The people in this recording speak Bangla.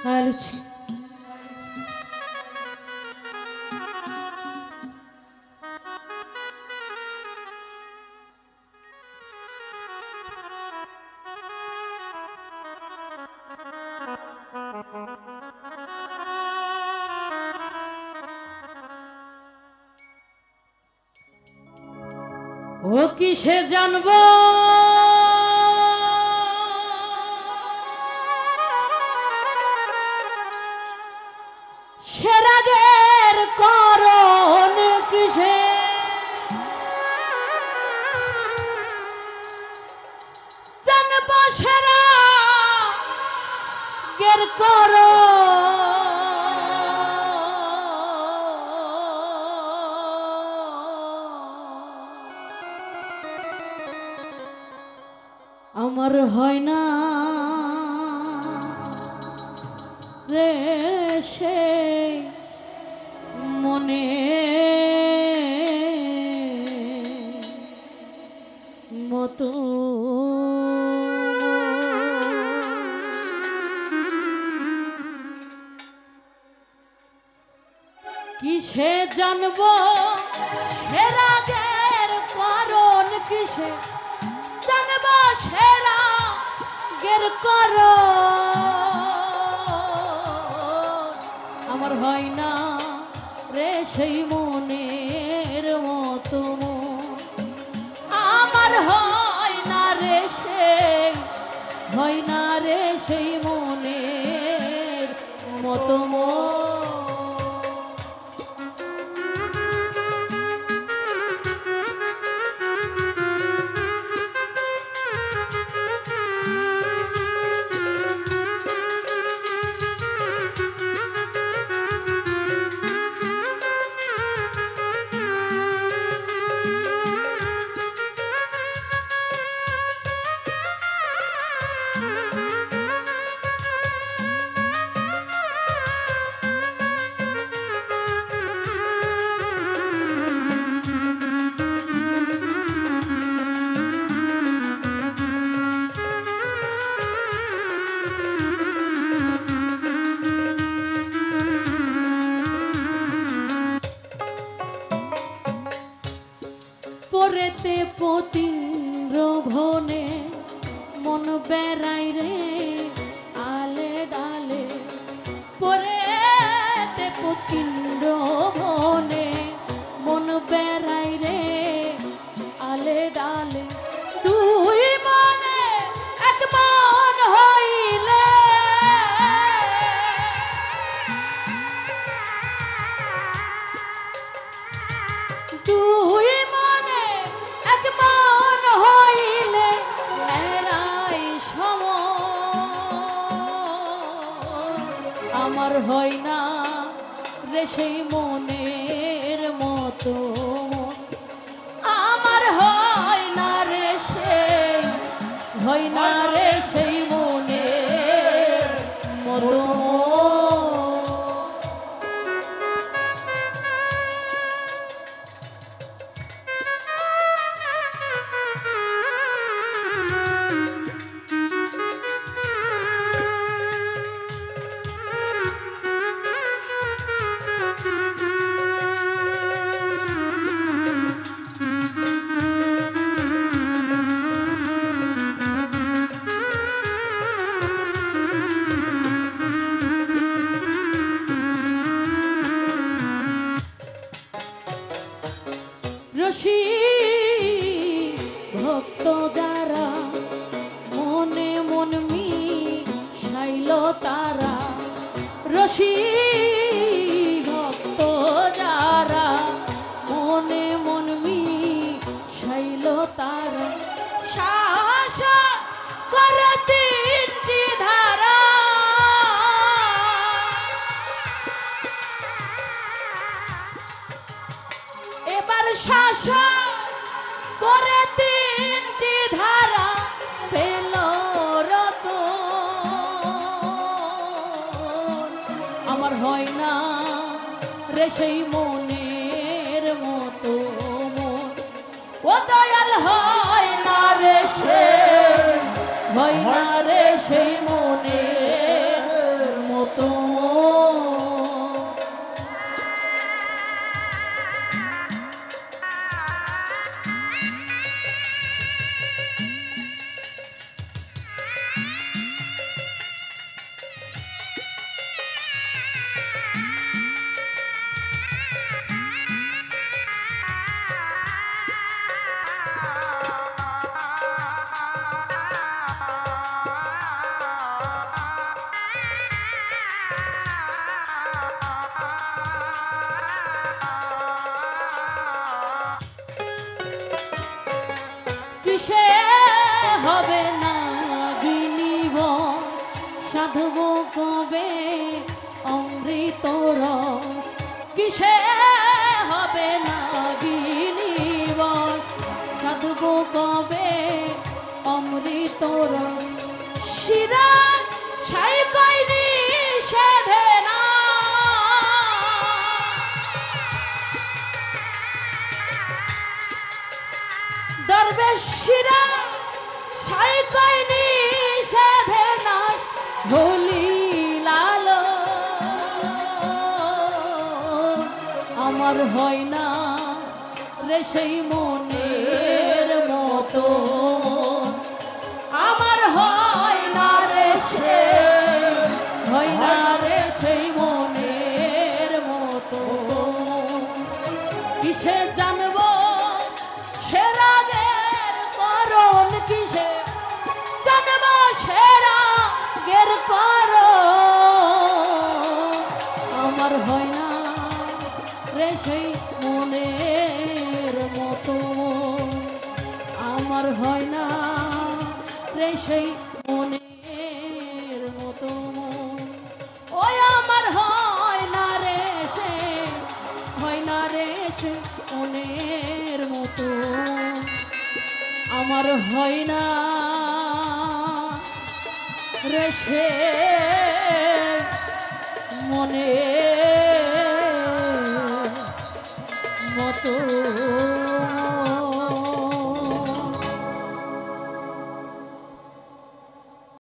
Aluci. ও কিসে জানবো সে রাগের কারণ কিসে জানবো সে রাগের কারণ আমার হয় না রে সে মনে মতো কিসে জানবো সে রাগের কারণ কিসে জানবো সে রাগের কারণ আমার হয় না রে সেই মনের মতো আমার হয় না রে সেই মনের মতো পরেতে পতিন্দ্র ভনে মন বেড়াই রে আলে ডালে পরেতে পতিন্দ্র ভনে মন বেড়াই রে আলে ডালে দুই মনে এক মন হইলে দুই মন হইলে এরাই সম আমার হয় না রে সেই মনের মতো আমার হয় না রে সেই মনের মতো ভক্ত যারা মনে মন মিশাইল তারা ভক্ত যারা মনে মন মিশাইল তারা শাসা করে তিনটি ধারা এবার শাসা করে তিনটি ধারা পেল রত আমার হয় না রে সেই মনের মতো ও দয়াল হয় না রে সেই মনের মতো সাধবো কবে অমৃত রস কিসে হবে না বিনিবস সাধবো কবে অমৃত রস শিরা ছাই কইনি সেধে না দরবেশ শিরা ছাই কইনি সেধে না ভুলি লালো আমার হয় না রে সেই মনের মতো আমার হয় না রে সে হয় না রে সেই মনের মতো কিসে জানবো সে রাগের করণ কিসে জানবো সে রাগের করণ আমার হয় না রে সেই মনের মতো আমার হয় না রে সেই মনের মতো ওই আমার হয় না রে সে হয় না রে সে মনের মতো আমার হয় না রে সে মনের মতো